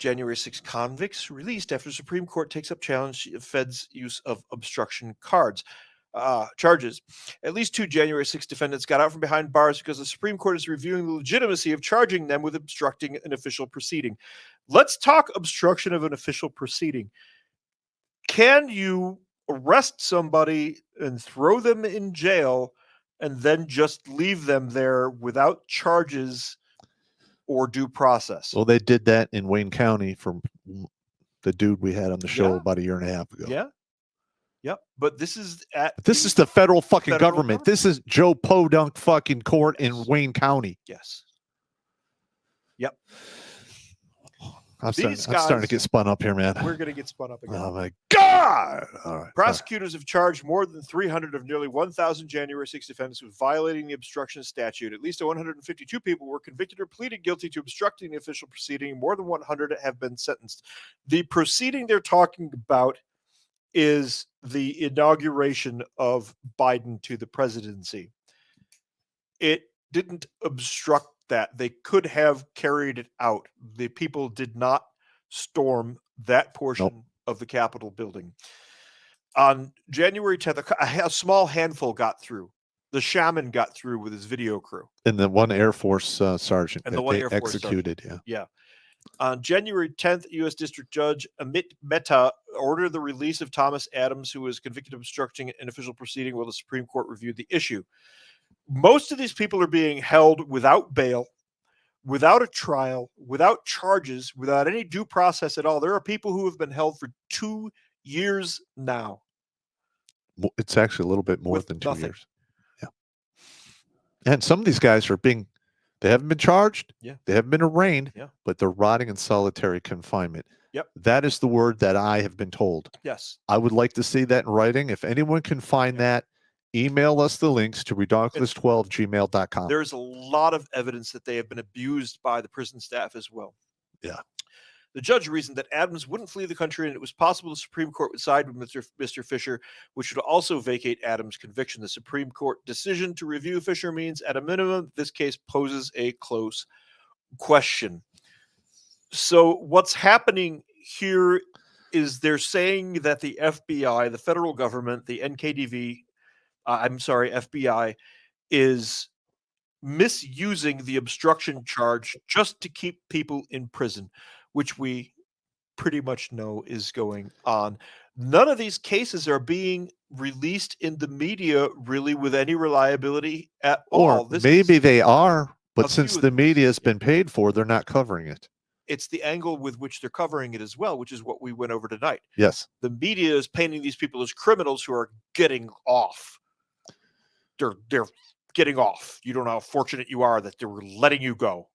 January 6 convicts released after the Supreme Court takes up challenge of Fed's use of obstruction charges. At least 2 January 6 defendants got out from behind bars because the Supreme Court is reviewing the legitimacy of charging them with obstructing an official proceeding. Let's talk obstruction of an official proceeding. Can you arrest somebody and throw them in jail and then just leave them there without charges or due process? Well, they did that in Wayne County for the dude we had on the show about a year and a half ago. Yeah. Yep. But this is the federal fucking government. This is Joe Podunk fucking court in Wayne County. Yes. Yep. I'm starting to get spun up here, man. We're going to get spun up again. Oh, my God. All right. Prosecutors have charged more than 300 of nearly 1,000 January 6 defendants with violating the obstruction statute. At least 152 people were convicted or pleaded guilty to obstructing the official proceeding. More than 100 have been sentenced. The proceeding they're talking about is the inauguration of Biden to the presidency. It didn't obstruct that. They could have carried it out. The people did not storm that portion of the Capitol building. On January 10th, a small handful got through. The shaman got through with his video crew. And the one Air Force sergeant and the one Air Force executed. Sergeant. Yeah. On January 10th, U.S. District Judge Amit Mehta ordered the release of Thomas Adams, who was convicted of obstructing an official proceeding while the Supreme Court reviewed the issue. Most of these people are being held without bail, without a trial, without charges, without any due process at all. There are people who have been held for 2 years now. It's actually a little bit more than 2 years. Yeah. And some of these guys they haven't been charged. Yeah. They haven't been arraigned, yeah, but they're rotting in solitary confinement. Yep. That is the word that I have been told. Yes. I would like to see that in writing. If anyone can find that, email us the links to redonkulous12@gmail.com. There's a lot of evidence that they have been abused by the prison staff as well. Yeah. The judge reasoned that Adams wouldn't flee the country and it was possible the Supreme Court would side with Mr. Fisher, which would also vacate Adams' conviction. The Supreme Court decision to review Fisher means, at a minimum, this case poses a close question. So what's happening here is they're saying that the FBI, the federal government, the FBI, is misusing the obstruction charge just to keep people in prison, which we pretty much know is going on. None of these cases are being released in the media really with any reliability at all. Maybe they are, but since the media has been paid for, they're not covering it. It's the angle with which they're covering it as well, which is what we went over tonight. Yes. The media is painting these people as criminals who are getting off. They're getting off. You don't know how fortunate you are that they were letting you go.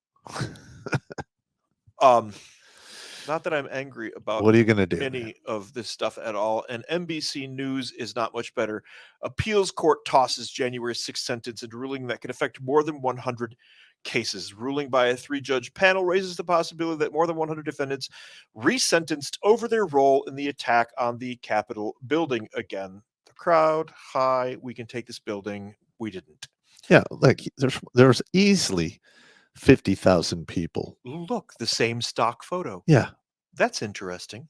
Not that I'm angry about what are you going to do? Any of this stuff at all. And NBC News is not much better. Appeals court tosses January 6th sentence and ruling that could affect more than 100 cases. Ruling by a 3-judge panel raises the possibility that more than 100 defendants resentenced over their role in the attack on the Capitol building. Again, the crowd high. We can take this building. We didn't. Yeah, like there's easily 50,000 people. Look, the same stock photo. Yeah. That's interesting.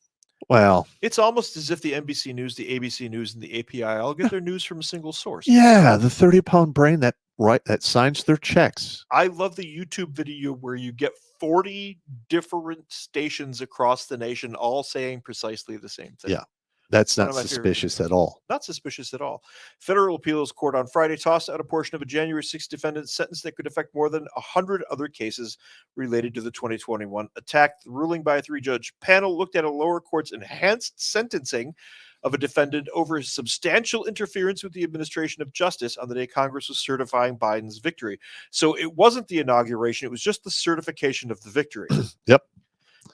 Well, it's almost as if the NBC News, the ABC News, and the API all get their news from a single source. Yeah, the 30-pound brain that signs their checks. I love the YouTube video where you get 40 different stations across the nation all saying precisely the same thing. Yeah. That's not suspicious at all. Not suspicious at all. Federal appeals court on Friday tossed out a portion of a January 6th defendant's sentence that could affect more than 100 other cases related to the 2021 attack. The ruling by a 3-judge panel looked at a lower court's enhanced sentencing of a defendant over substantial interference with the administration of justice on the day Congress was certifying Biden's victory. So it wasn't the inauguration, it was just the certification of the victory. Yep.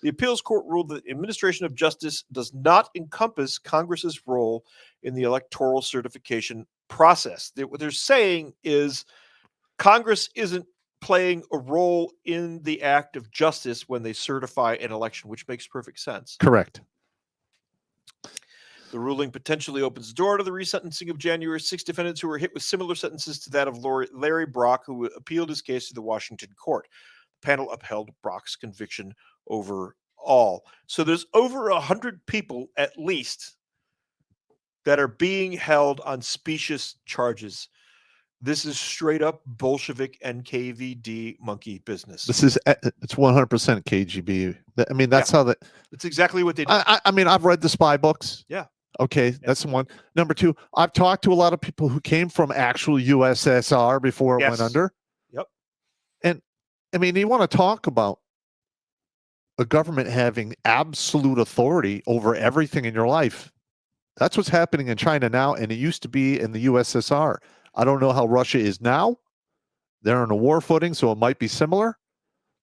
The appeals court ruled that the administration of justice does not encompass Congress's role in the electoral certification process. What they're saying is Congress isn't playing a role in the act of justice when they certify an election, which makes perfect sense. Correct. The ruling potentially opens the door to the resentencing of January 6 defendants who were hit with similar sentences to that of Larry Brock, who appealed his case to the Washington court. The panel upheld Brock's conviction over all. So there's over 100 people at least that are being held on specious charges. This is straight up Bolshevik NKVD monkey business. This is it's 100% KGB. I mean, that's how that. That's exactly what they do. I mean, I've read the spy books. Yeah. Okay, that's the one. Number two, I've talked to a lot of people who came from actual USSR before it went under. Yep. And I mean, you want to talk about a government having absolute authority over everything in your life. That's what's happening in China now, and it used to be in the USSR. I don't know how Russia is now. They're on a war footing, so it might be similar,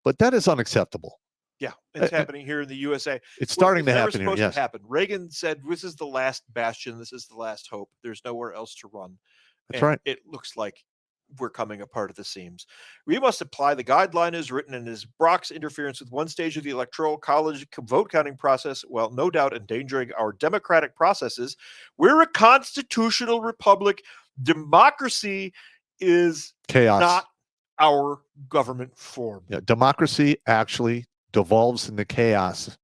but that is unacceptable. Yeah, it's happening here in the USA. It's starting to happen here. Yes. To happen. Reagan said, "This is the last bastion. This is the last hope. There's nowhere else to run." That's right. It looks like we're coming apart at the seams. We must apply the guideline as written, and as Brock's interference with one stage of the electoral college vote counting process, while no doubt endangering our democratic processes. We're a constitutional republic. Democracy is chaos, not our government form. Yeah, democracy actually devolves into chaos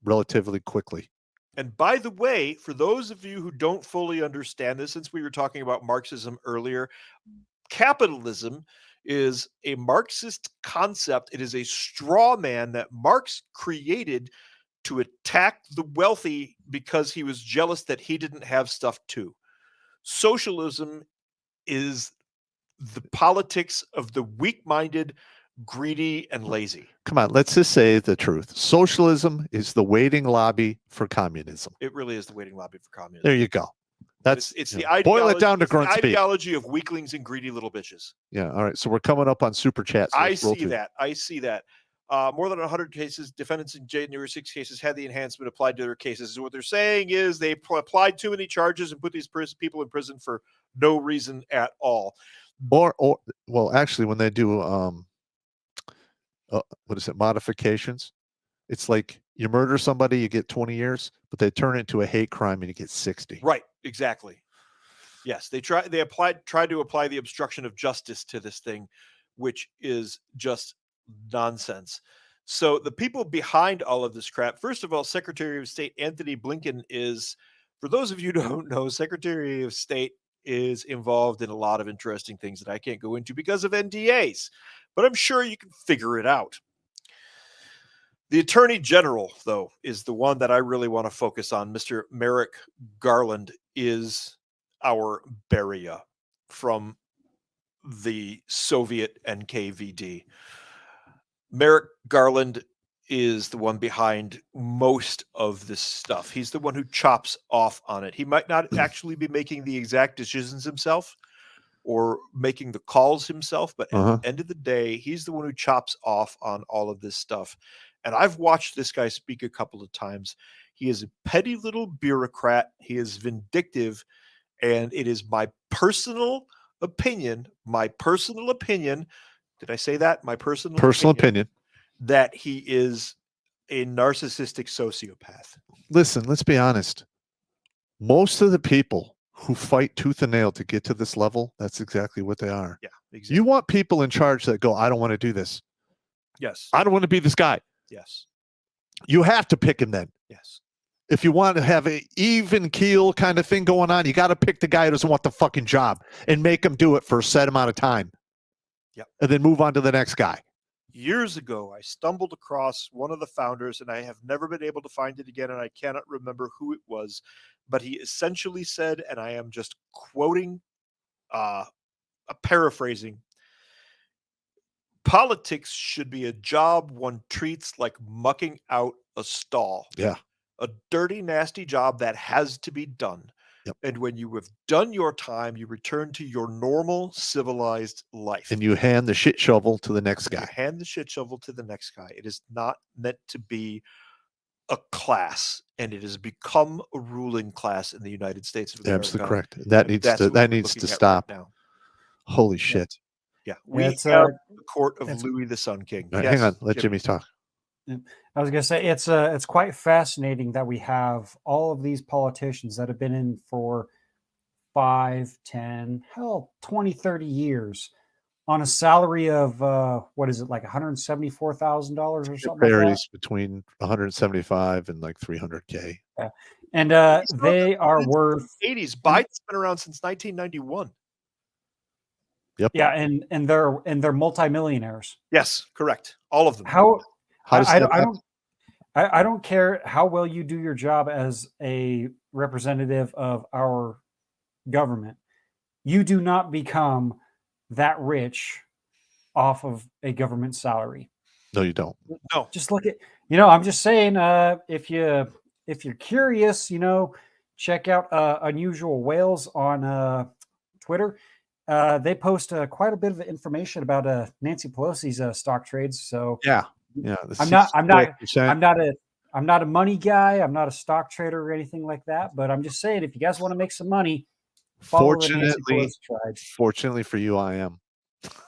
relatively quickly. And by the way, for those of you who don't fully understand this, since we were talking about Marxism earlier, capitalism is a Marxist concept. It is a straw man that Marx created to attack the wealthy because he was jealous that he didn't have stuff too. Socialism is the politics of the weak-minded, greedy, and lazy. Come on, let's just say the truth. Socialism is the waiting lobby for communism. It really is the waiting lobby for communism. There you go. That's it's the ideology. Boil it down to Grunt Speak. Ideology of weaklings and greedy little bitches. Yeah. All right. So we're coming up on super chat. So I see that. More than 100 cases, defendants in January 6 cases had the enhancement applied to their cases. So what they're saying is they applied too many charges and put these people in prison for no reason at all. Or well, actually, when they do what is it, modifications, it's like you murder somebody, you get 20 years, but they turn it into a hate crime and you get 60. Right, exactly. Yes, they tried to apply the obstruction of justice to this thing, which is just nonsense. So the people behind all of this crap, first of all, Secretary of State Anthony Blinken is, for those of you who don't know, Secretary of State is involved in a lot of interesting things that I can't go into because of NDAs, but I'm sure you can figure it out. The Attorney General, though, is the one that I really want to focus on. Mr. Merrick Garland is our Beria from the Soviet NKVD. Merrick Garland is the one behind most of this stuff. He's the one who chops off on it. He might not actually be making the exact decisions himself or making the calls himself, but at the end of the day, he's the one who chops off on all of this stuff. And I've watched this guy speak a couple of times. He is a petty little bureaucrat. He is vindictive. And it is my personal opinion. Did I say that? My personal opinion. That he is a narcissistic sociopath. Listen, let's be honest. Most of the people who fight tooth and nail to get to this level, that's exactly what they are. Yeah, exactly. You want people in charge that go, I don't want to do this. Yes. I don't want to be this guy. Yes. You have to pick him then. Yes. If you want to have an even keel kind of thing going on, you got to pick the guy who doesn't want the fucking job and make him do it for a set amount of time. Yep. And then move on to the next guy. Years ago, I stumbled across one of the founders, and I have never been able to find it again, and I cannot remember who it was, but he essentially said, and I am just quoting, paraphrasing, politics should be a job one treats like mucking out a stall. Yeah. A dirty, nasty job that has to be done. Yep. And when you have done your time, you return to your normal, civilized life. And you hand the shit shovel to the next guy. It is not meant to be a class, and it has become a ruling class in the United States of America. Absolutely correct. That needs to stop. Right now. Holy shit. Yeah. We have the court of Louis the Sun King. Right, hang on. Let Jimmy talk. I was going to say it's quite fascinating that we have all of these politicians that have been in for 5, 10, hell, 20, 30 years on a salary of what is it, like $174,000 or It something like that? varies between 175 and like 300K. Yeah. And they are worth 80s. Biden's been around since 1991. Yep. yeah, and they're multimillionaires. Yes, correct. All of them. How does I that don't I don't care how well you do your job as a representative of our government. You do not become that rich off of a government salary. No, you don't. No. Just look at, I'm just saying, if you're curious, check out Unusual Whales on Twitter. They post quite a bit of information about Nancy Pelosi's stock trades. So Yeah. I'm not a money guy. I'm not a stock trader or anything like that. But I'm just saying, if you guys want to make some money, follow the Nancy Pelosi trade. Fortunately for you, I am.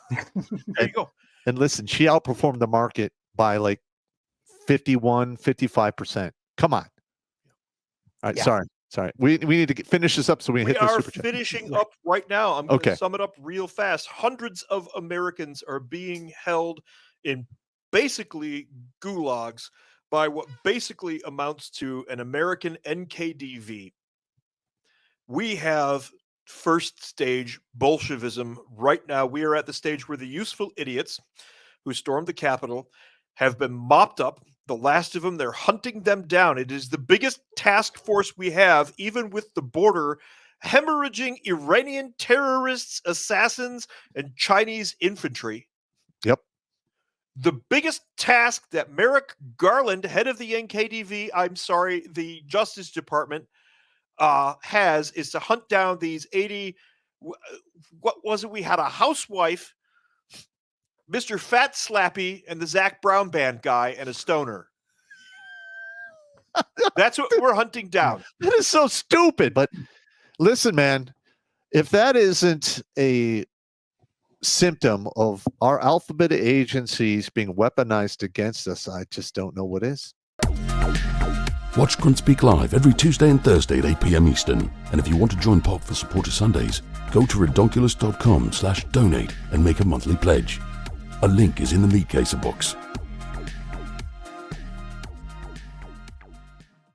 There you go. And listen, she outperformed the market by like 55%. Come on. All right. Yeah. Sorry. We need to finish this up so we can hit the are super chat. finishing up right now. I'm going to Okay. sum it up real fast. Hundreds of Americans are being held in basically gulags by what basically amounts to an American NKDV. We have first stage Bolshevism right now. We are at the stage where the useful idiots who stormed the Capitol have been mopped up. The last of them, they're hunting them down. It is the biggest task force we have, even with the border hemorrhaging Iranian terrorists, assassins, and Chinese infantry. Yep. The biggest task that Merrick Garland, head of the NKDV, the Justice Department, has is to hunt down these 80. What was it? We had a housewife, Mr. Fat Slappy, and the Zach Brown Band guy, and a stoner. That's what we're hunting down. That is so stupid. But listen, man, if that isn't a symptom of our alphabet agencies being weaponized against us, I just don't know what is. Watch Grunt Speak live every Tuesday and Thursday at 8 p.m. Eastern. And if you want to join Pop for Supporter Sundays, go to redonkulous.com/donate and make a monthly pledge. A link is in the meat caser box.